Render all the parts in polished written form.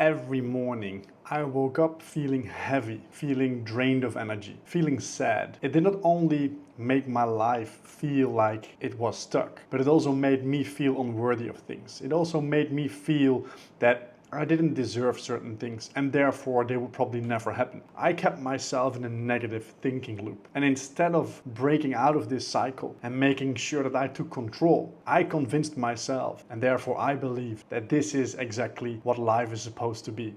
every morning I woke up feeling heavy, feeling drained of energy, feeling sad. It did not only make my life feel like it was stuck, but it also made me feel unworthy of things. It also made me feel that I didn't deserve certain things and therefore they would probably never happen. I kept myself in a negative thinking loop. And instead of breaking out of this cycle and making sure that I took control, I convinced myself, and therefore I believe that this is exactly what life is supposed to be.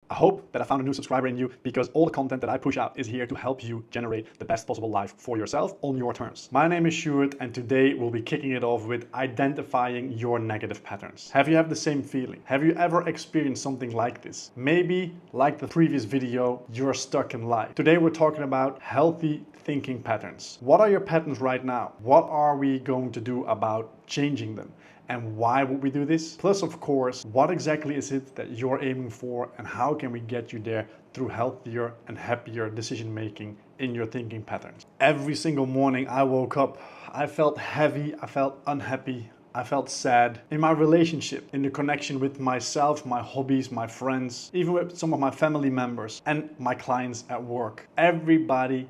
I hope that I found a new subscriber in you, because all the content that I push out is here to help you generate the best possible life for yourself on your terms. My name is Stuart, and today we'll be kicking it off with identifying your negative patterns. Have you had the same feeling? Have you ever experienced something like this? Maybe, like the previous video, you're stuck in life. Today we're talking about healthy thinking patterns. What are your patterns right now? What are we going to do about changing them? And why would we do this? Plus, of course, what exactly is it that you're aiming for and how can we get you there through healthier and happier decision making in your thinking patterns? Every single morning I woke up, I felt heavy, I felt unhappy, I felt sad in my relationship, in the connection with myself, my hobbies, my friends, even with some of my family members and my clients at work. Everything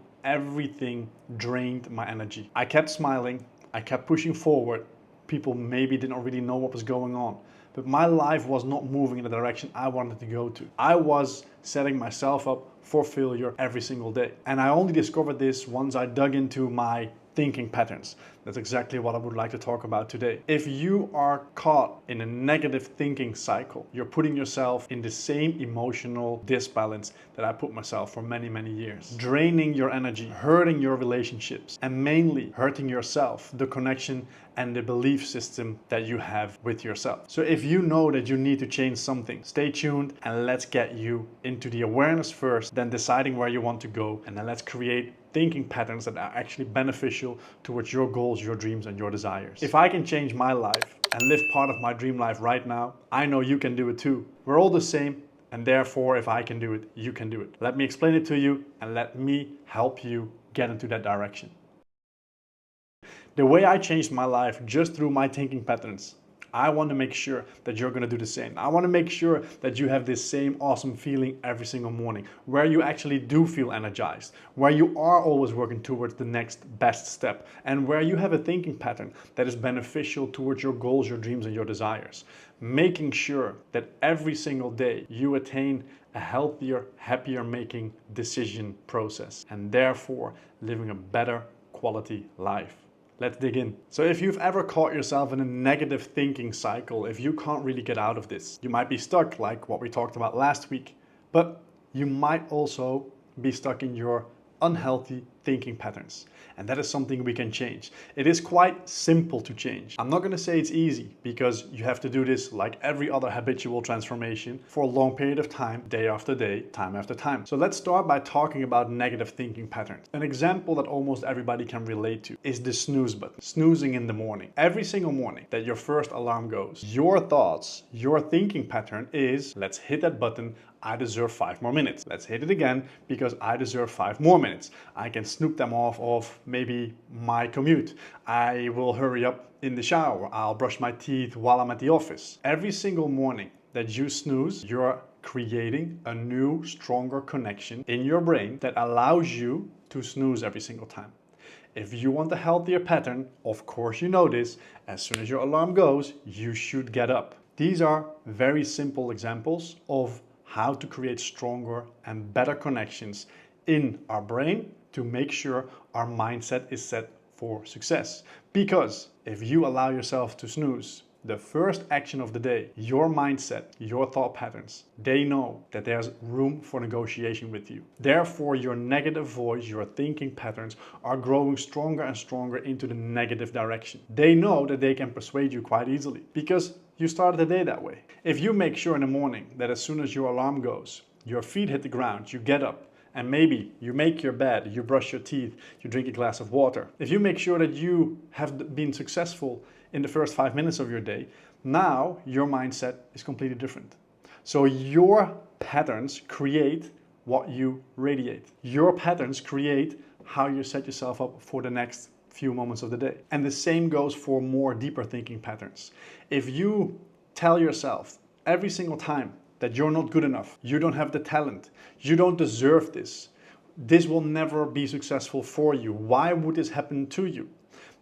drained my energy. I kept smiling, I kept pushing forward. People maybe didn't really know what was going on, but my life was not moving in the direction I wanted to go to. I was setting myself up for failure every single day. And I only discovered this once I dug into my thinking patterns. That's exactly what I would like to talk about today. If you are caught in a negative thinking cycle, you're putting yourself in the same emotional disbalance that I put myself for many years. Draining your energy, hurting your relationships, and mainly hurting yourself, the connection and the belief system that you have with yourself. So if you know that you need to change something, stay tuned and let's get you into the awareness first, then deciding where you want to go, and then let's create thinking patterns that are actually beneficial towards your goals, your dreams, and your desires. If I can change my life and live part of my dream life right now, I know you can do it too. We're all the same, and therefore if I can do it, you can do it. Let me explain it to you and let me help you get into that direction. The way I changed my life just through my thinking patterns, I want to make sure that you're going to do the same. I want to make sure that you have this same awesome feeling every single morning, where you actually do feel energized, where you are always working towards the next best step, and where you have a thinking pattern that is beneficial towards your goals, your dreams, and your desires. Making sure that every single day you attain a healthier, happier making decision process, and therefore living a better quality life. Let's dig in. So if you've ever caught yourself in a negative thinking cycle, if you can't really get out of this, you might be stuck like what we talked about last week, but you might also be stuck in your unhealthy thinking patterns. And that is something we can change. It is quite simple to change. I'm not going to say it's easy, because you have to do this like every other habitual transformation for a long period of time, day after day, time after time. So let's start by talking about negative thinking patterns. An example that almost everybody can relate to is the snooze button, snoozing in the morning. Every single morning that your first alarm goes, your thoughts, your thinking pattern is, let's hit that button, I deserve 5 more minutes. Let's hit it again because I deserve 5 more minutes. I can snoop them off of maybe my commute. I will hurry up in the shower. I'll brush my teeth while I'm at the office. Every single morning that you snooze, you're creating a new, stronger connection in your brain that allows you to snooze every single time. If you want a healthier pattern, of course you know this, as soon as your alarm goes, you should get up. These are very simple examples of how to create stronger and better connections in our brain to make sure our mindset is set for success. Because if you allow yourself to snooze, the first action of the day, your mindset, your thought patterns, they know that there's room for negotiation with you. Therefore, your negative voice, your thinking patterns are growing stronger and stronger into the negative direction. They know that they can persuade you quite easily because you started the day that way. If you make sure in the morning that as soon as your alarm goes, your feet hit the ground, you get up, and maybe you make your bed, you brush your teeth, you drink a glass of water. If you make sure that you have been successful in the first 5 minutes of your day, now your mindset is completely different. So your patterns create what you radiate. Your patterns create how you set yourself up for the next few moments of the day. And the same goes for more deeper thinking patterns. If you tell yourself every single time that you're not good enough, you don't have the talent, you don't deserve this, this will never be successful for you, why would this happen to you?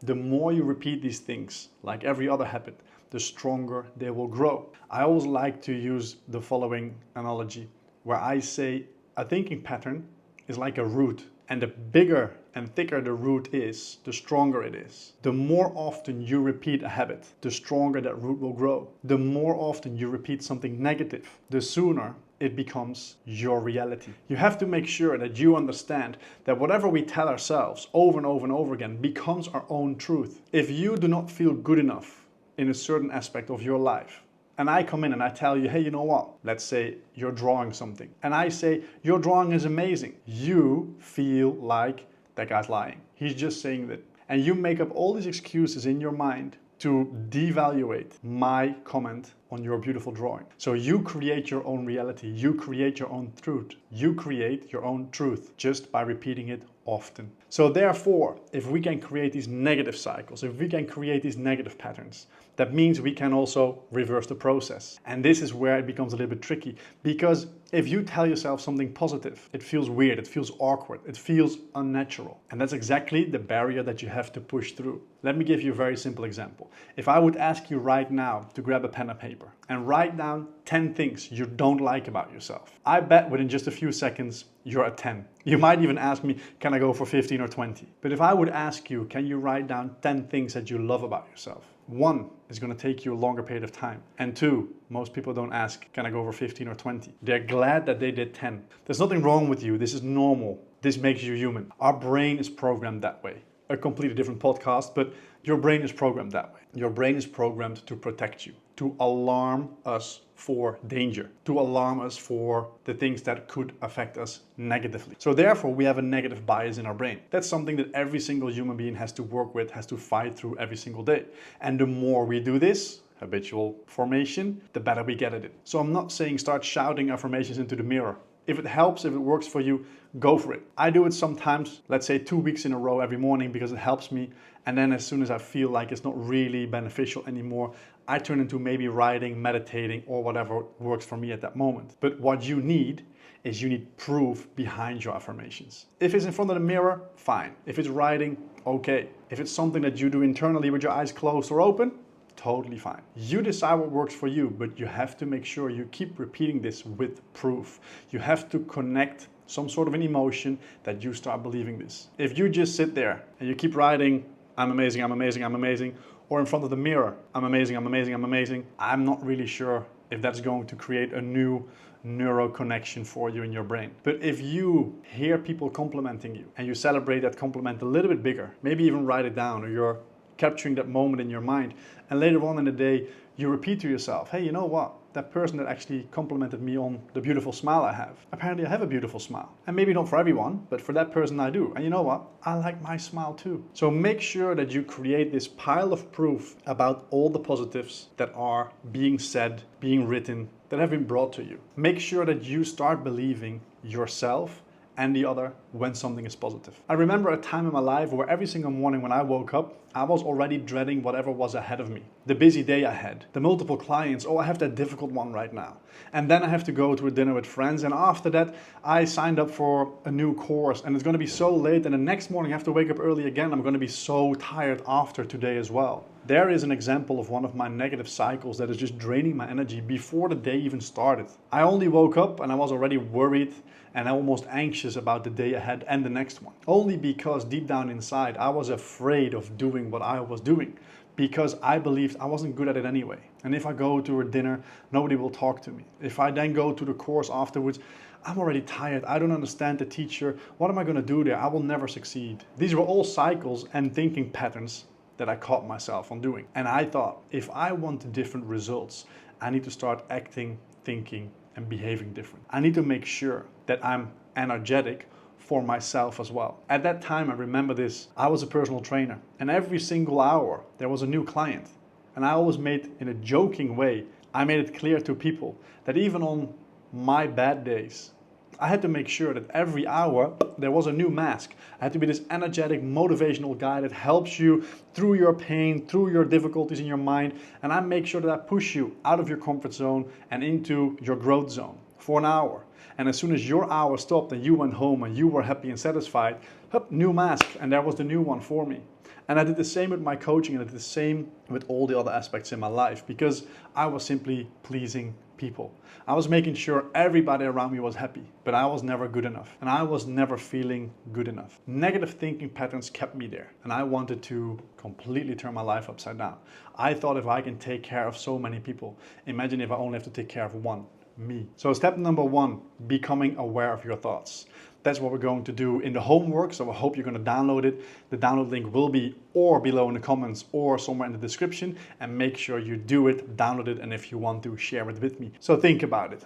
The more you repeat these things, like every other habit, the stronger they will grow. I always like to use the following analogy where I say a thinking pattern is like a root, and the bigger and thicker the root is, the stronger it is. The more often you repeat a habit, the stronger that root will grow. The more often you repeat something negative, the sooner it becomes your reality. You have to make sure that you understand that whatever we tell ourselves over and over and over again becomes our own truth. If you do not feel good enough in a certain aspect of your life, and I come in and I tell you, hey, you know what? Let's say you're drawing something. And I say, your drawing is amazing. You feel like that guy's lying. He's just saying that. And you make up all these excuses in your mind to devaluate my comment on your beautiful drawing. So you create your own reality. You create your own truth. You create your own truth just by repeating it often. So therefore, if we can create these negative cycles, if we can create these negative patterns, that means we can also reverse the process. And this is where it becomes a little bit tricky, because if you tell yourself something positive, it feels weird, it feels awkward, it feels unnatural. And that's exactly the barrier that you have to push through. Let me give you a very simple example. If I would ask you right now to grab a pen and paper and write down 10 things you don't like about yourself, I bet within just a few seconds, you're at 10. You might even ask me, can I go for 15 or 20? But if I would ask you, can you write down 10 things that you love about yourself? 1 is going to take you a longer period of time. And 2, most people don't ask, can I go over 15 or 20? They're glad that they did 10. There's nothing wrong with you. This is normal. This makes you human. Our brain is programmed that way. A completely different podcast, but your brain is programmed that way. Your brain is programmed to protect you, to alarm us for danger, to alarm us for the things that could affect us negatively. So therefore, we have a negative bias in our brain. That's something that every single human being has to work with, has to fight through every single day. And the more we do this, habitual formation, the better we get at it. So I'm not saying start shouting affirmations into the mirror. If it helps, if it works for you, go for it. I do it sometimes, let's say 2 weeks in a row every morning because it helps me. And then as soon as I feel like it's not really beneficial anymore, I turn into maybe writing, meditating, or whatever works for me at that moment. But what you need is you need proof behind your affirmations. If it's in front of the mirror, fine. If it's writing, okay. If it's something that you do internally with your eyes closed or open, totally fine. You decide what works for you, but you have to make sure you keep repeating this with proof. You have to connect some sort of an emotion that you start believing this. If you just sit there and you keep writing, I'm amazing, I'm amazing, I'm amazing, or in front of the mirror, I'm amazing, I'm amazing, I'm amazing, I'm not really sure if that's going to create a new neural connection for you in your brain. But if you hear people complimenting you and you celebrate that compliment a little bit bigger, maybe even write it down, or you're capturing that moment in your mind, and later on in the day you repeat to yourself, hey, you know what, that person that actually complimented me on the beautiful smile I have, apparently I have a beautiful smile, and maybe not for everyone, but for that person I do, and you know what, I like my smile too. So make sure that you create this pile of proof about all the positives that are being said, being written, that have been brought to you. Make sure that you start believing yourself and the other when something is positive. I remember a time in my life where every single morning when I woke up, I was already dreading whatever was ahead of me. The busy day ahead, the multiple clients, oh, I have that difficult one right now. And then I have to go to a dinner with friends, and after that, I signed up for a new course, and it's gonna be so late, and the next morning I have to wake up early again. I'm gonna be so tired after today as well. There is an example of one of my negative cycles that is just draining my energy before the day even started. I only woke up and I was already worried and almost anxious about the day ahead and the next one. Only because deep down inside, I was afraid of doing what I was doing because I believed I wasn't good at it anyway. And if I go to a dinner, nobody will talk to me. If I then go to the course afterwards, I'm already tired. I don't understand the teacher. What am I gonna do there? I will never succeed. These were all cycles and thinking patterns that I caught myself on doing. And I thought, if I want different results, I need to start acting, thinking, and behaving different. I need to make sure that I'm energetic for myself as well. At that time, I remember this, I was a personal trainer, and every single hour there was a new client. And I always made, in a joking way, I made it clear to people that even on my bad days, I had to make sure that every hour there was a new mask. I had to be this energetic, motivational guy that helps you through your pain, through your difficulties in your mind, and I make sure that I push you out of your comfort zone and into your growth zone for an hour. And as soon as your hour stopped and you went home and you were happy and satisfied, hup, new mask, and there was the new one for me. And I did the same with my coaching, and I did the same with all the other aspects in my life, because I was simply pleasing people. I was making sure everybody around me was happy, but I was never good enough, and I was never feeling good enough. Negative thinking patterns kept me there, and I wanted to completely turn my life upside down. I thought, if I can take care of so many people, imagine if I only have to take care of one, me. So step number 1, becoming aware of your thoughts. That's what we're going to do in the homework, so I hope you're going to download it. The download link will be or below in the comments or somewhere in the description, and make sure you do it, download it, and if you want to, share it with me. So think about it.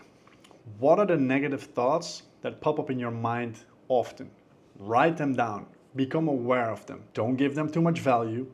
What are the negative thoughts that pop up in your mind often? Write them down. Become aware of them. Don't give them too much value.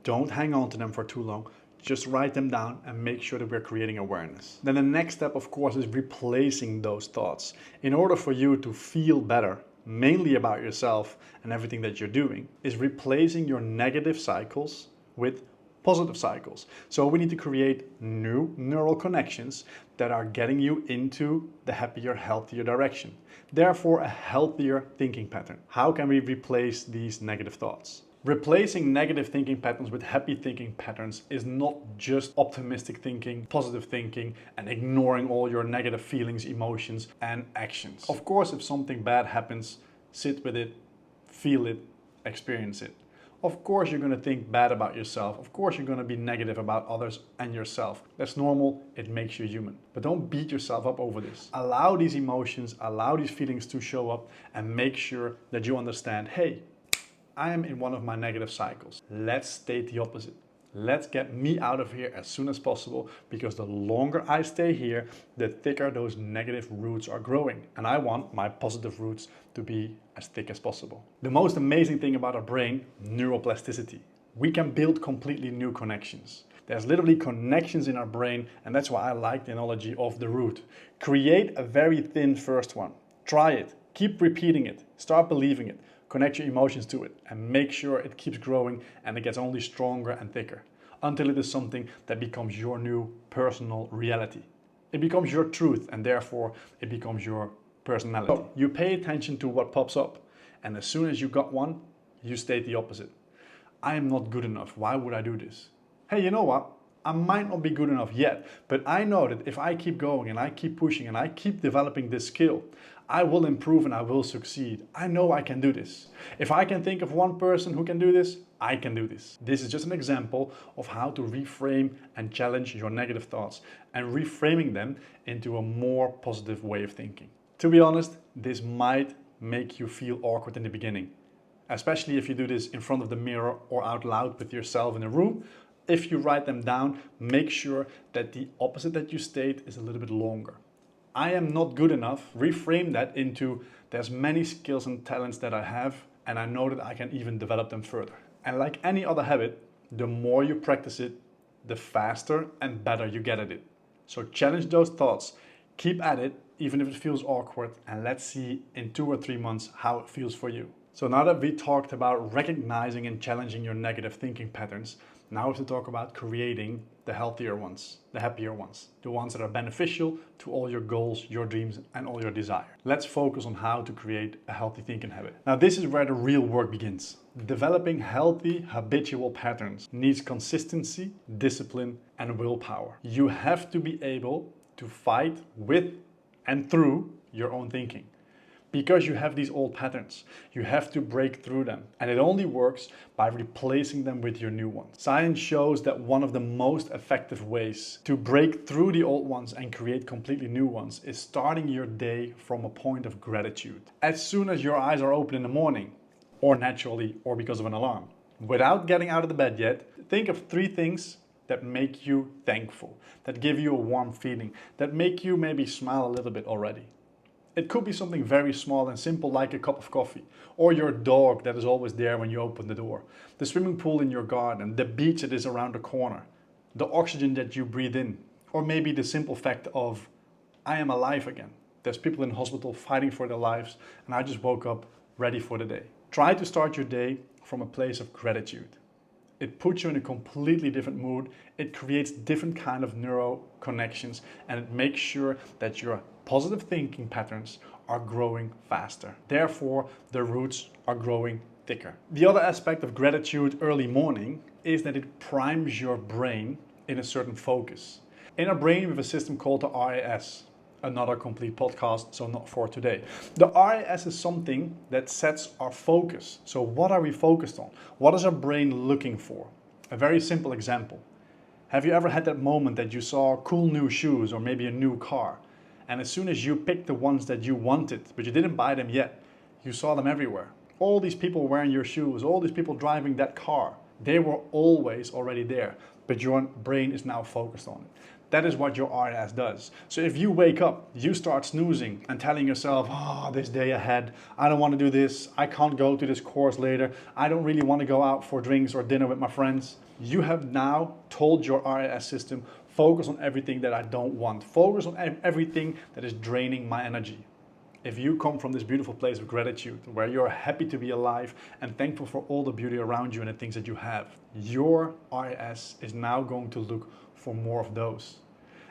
Don't hang on to them for too long. Just write them down and make sure that we're creating awareness. Then the next step, of course, is replacing those thoughts. In order for you to feel better, mainly about yourself and everything that you're doing, is replacing your negative cycles with positive cycles. So we need to create new neural connections that are getting you into the happier, healthier direction. Therefore, a healthier thinking pattern. How can we replace these negative thoughts? Replacing negative thinking patterns with happy thinking patterns is not just optimistic thinking, positive thinking, and ignoring all your negative feelings, emotions, and actions. Of course, if something bad happens, sit with it, feel it, experience it. Of course, you're going to think bad about yourself. Of course, you're going to be negative about others and yourself. That's normal. It makes you human. But don't beat yourself up over this. Allow these emotions, allow these feelings to show up, and make sure that you understand, hey, I am in one of my negative cycles. Let's state the opposite. Let's get me out of here as soon as possible, because the longer I stay here, the thicker those negative roots are growing. And I want my positive roots to be as thick as possible. The most amazing thing about our brain, neuroplasticity. We can build completely new connections. There's literally connections in our brain, and that's why I like the analogy of the root. Create a very thin first one. Try it. Keep repeating it. Start believing it. Connect your emotions to it and make sure it keeps growing and it gets only stronger and thicker until it is something that becomes your new personal reality. It becomes your truth, and therefore it becomes your personality. So you pay attention to what pops up, and as soon as you got one, you state the opposite. I am not good enough. Why would I do this? Hey, you know what? I might not be good enough yet, but I know that if I keep going and I keep pushing and I keep developing this skill, I will improve and I will succeed. I know I can do this. If I can think of one person who can do this, I can do this. This is just an example of how to reframe and challenge your negative thoughts and reframing them into a more positive way of thinking. To be honest, this might make you feel awkward in the beginning, especially if you do this in front of the mirror or out loud with yourself in a room. If you write them down, make sure that the opposite that you state is a little bit longer. I am not good enough. Reframe that into, there's many skills and talents that I have, and I know that I can even develop them further. And like any other habit, the more you practice it, the faster and better you get at it. So challenge those thoughts, keep at it, even if it feels awkward, and let's see in 2 or 3 months how it feels for you. So now that we talked about recognizing and challenging your negative thinking patterns, now we have to talk about creating the healthier ones, the happier ones, the ones that are beneficial to all your goals, your dreams, and all your desires. Let's focus on how to create a healthy thinking habit. Now, this is where the real work begins. Developing healthy habitual patterns needs consistency, discipline, and willpower. You have to be able to fight with and through your own thinking. Because you have these old patterns, you have to break through them. And it only works by replacing them with your new ones. Science shows that one of the most effective ways to break through the old ones and create completely new ones is starting your day from a point of gratitude. As soon as your eyes are open in the morning, or naturally, or because of an alarm, without getting out of the bed yet, think of 3 things that make you thankful, that give you a warm feeling, that make you maybe smile a little bit already. It could be something very small and simple like a cup of coffee, or your dog that is always there when you open the door, the swimming pool in your garden, the beach that is around the corner, the oxygen that you breathe in, or maybe the simple fact of, I am alive again. There's people in hospital fighting for their lives, and I just woke up ready for the day. Try to start your day from a place of gratitude. It puts you in a completely different mood. It creates different kind of neuro connections, and it makes sure that your positive thinking patterns are growing faster. Therefore, the roots are growing thicker. The other aspect of gratitude early morning is that it primes your brain in a certain focus. In our brain, we have a system called the RAS. Another complete podcast, so not for today. The RAS is something that sets our focus. So what are we focused on? What is our brain looking for? A very simple example. Have you ever had that moment that you saw cool new shoes or maybe a new car, and as soon as you picked the ones that you wanted, but you didn't buy them yet, you saw them everywhere? All these people wearing your shoes, all these people driving that car, they were always already there, but your brain is now focused on it. That is what your RAS does. So if you wake up, you start snoozing and telling yourself, this day ahead, I don't want to do this, I can't go to this course later, I don't really want to go out for drinks or dinner with my friends. You have now told your RAS system, focus on everything that I don't want. Focus on everything that is draining my energy. If you come from this beautiful place of gratitude, where you're happy to be alive and thankful for all the beauty around you and the things that you have, your RAS is now going to look for more of those.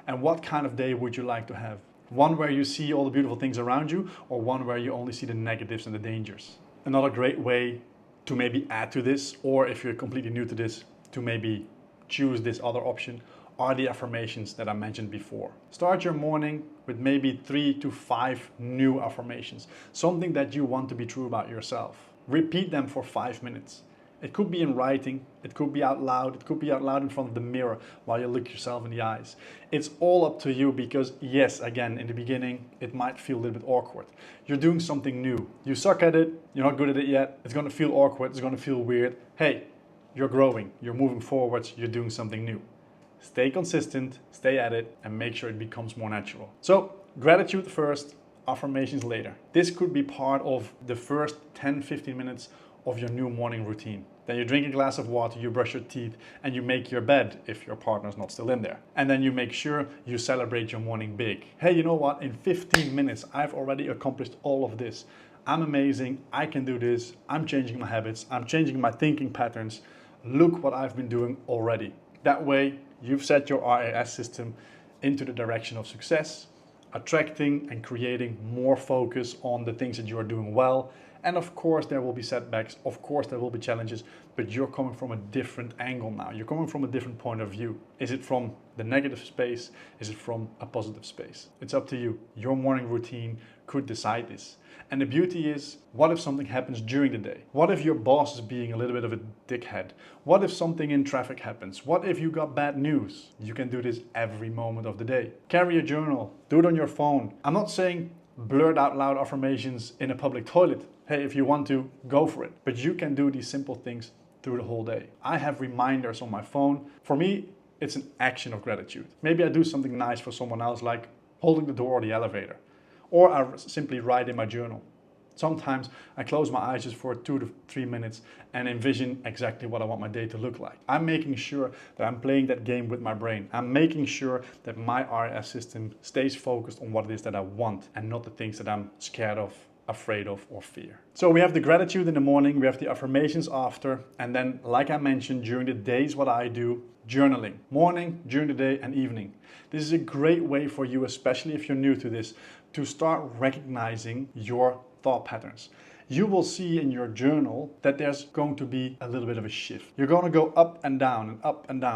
And what kind of day would you like to have? One where you see all the beautiful things around you, or one where you only see the negatives and the dangers? Another great way to maybe add to this, or if you're completely new to this, to maybe choose this other option, are the affirmations that I mentioned before. Start your morning with maybe 3 to 5 new affirmations, something that you want to be true about yourself. Repeat them for 5 minutes. It could be in writing, it could be out loud, it could be out loud in front of the mirror while you look yourself in the eyes. It's all up to you, because yes, again, in the beginning, it might feel a little bit awkward. You're doing something new. You suck at it, you're not good at it yet, it's gonna feel awkward, it's gonna feel weird. Hey, you're growing, you're moving forwards, you're doing something new. Stay consistent, stay at it, and make sure it becomes more natural. So, gratitude first, affirmations later. This could be part of the first 10-15 minutes of your new morning routine. Then you drink a glass of water, you brush your teeth, and you make your bed if your partner's not still in there. And then you make sure you celebrate your morning big. Hey, you know what? In 15 minutes, I've already accomplished all of this. I'm amazing, I can do this, I'm changing my habits, I'm changing my thinking patterns. Look what I've been doing already. That way, you've set your RAS system into the direction of success, attracting and creating more focus on the things that you are doing well. And of course, there will be setbacks, of course, there will be challenges, but you're coming from a different angle now. You're coming from a different point of view. Is it from the negative space? Is it from a positive space? It's up to you. Your morning routine could decide this. And the beauty is, what if something happens during the day? What if your boss is being a little bit of a dickhead? What if something in traffic happens? What if you got bad news? You can do this every moment of the day. Carry a journal, do it on your phone. I'm not saying blurt out loud affirmations in a public toilet. Hey, if you want to, go for it. But you can do these simple things through the whole day. I have reminders on my phone. For me, it's an action of gratitude. Maybe I do something nice for someone else, like holding the door or the elevator. Or I simply write in my journal. Sometimes I close my eyes just for 2 to 3 minutes and envision exactly what I want my day to look like. I'm making sure that I'm playing that game with my brain. I'm making sure that my RAS system stays focused on what it is that I want and not the things that I'm scared of, afraid of, or fear. So we have the gratitude in the morning, we have the affirmations after, and then, like I mentioned, during the days, what I do, journaling. Morning, during the day, and evening. This is a great way for you, especially if you're new to this, to start recognizing your thought patterns. You will see in your journal that there's going to be a little bit of a shift. You're going to go up and down,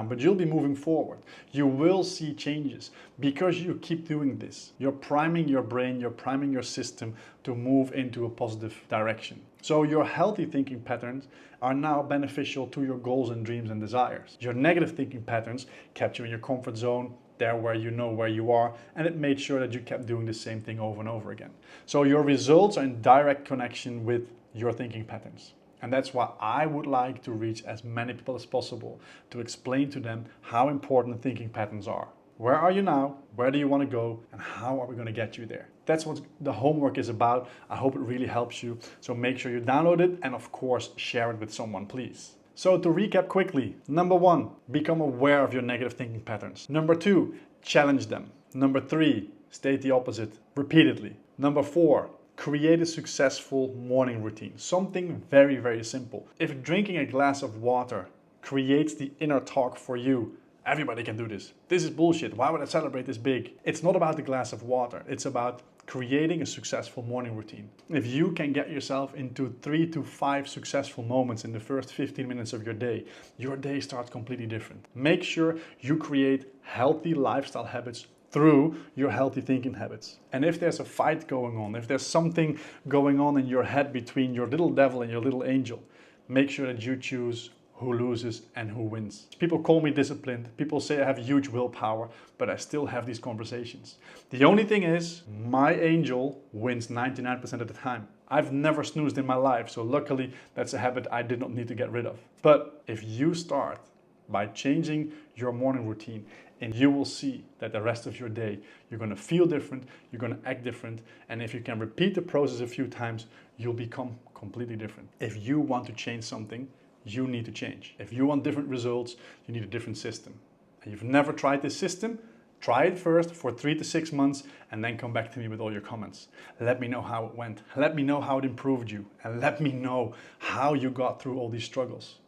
but you'll be moving forward. You will see changes because you keep doing this. You're priming your brain, you're priming your system to move into a positive direction. So your healthy thinking patterns are now beneficial to your goals and dreams and desires. Your negative thinking patterns kept you in your comfort zone, there where you know where you are, and it made sure that you kept doing the same thing over and over again. So your results are in direct connection with your thinking patterns. And that's why I would like to reach as many people as possible to explain to them how important thinking patterns are. Where are you now? Where do you want to go? And how are we going to get you there? That's what the homework is about. I hope it really helps you. So make sure you download it and of course share it with someone, please. So to recap quickly, number 1, become aware of your negative thinking patterns. Number 2, challenge them. Number 3, state the opposite repeatedly. Number 4, create a successful morning routine. Something very, very simple. If drinking a glass of water creates the inner talk for you, everybody can do this. This is bullshit. Why would I celebrate this big? It's not about the glass of water. It's about creating a successful morning routine. If you can get yourself into 3 to 5 successful moments in the first 15 minutes of your day starts completely different. Make sure you create healthy lifestyle habits through your healthy thinking habits. And if there's a fight going on, if there's something going on in your head between your little devil and your little angel, make sure that you choose who loses and who wins. People call me disciplined. People say I have huge willpower, but I still have these conversations. The only thing is, my angel wins 99% of the time. I've never snoozed in my life, so luckily that's a habit I did not need to get rid of. But if you start by changing your morning routine, and you will see that the rest of your day, you're gonna feel different, you're gonna act different, and if you can repeat the process a few times, you'll become completely different. If you want to change something, you need to change. If you want different results, you need a different system. And you've never tried this system, try it first for 3 to 6 months and then come back to me with all your comments. Let me know how it went. Let me know how it improved you. And let me know how you got through all these struggles.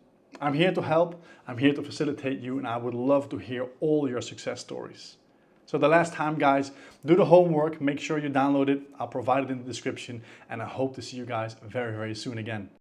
I'm here to help, I'm here to facilitate you, and I would love to hear all your success stories. So the last time, guys, do the homework, make sure you download it. I'll provide it in the description, and I hope to see you guys very, very soon again.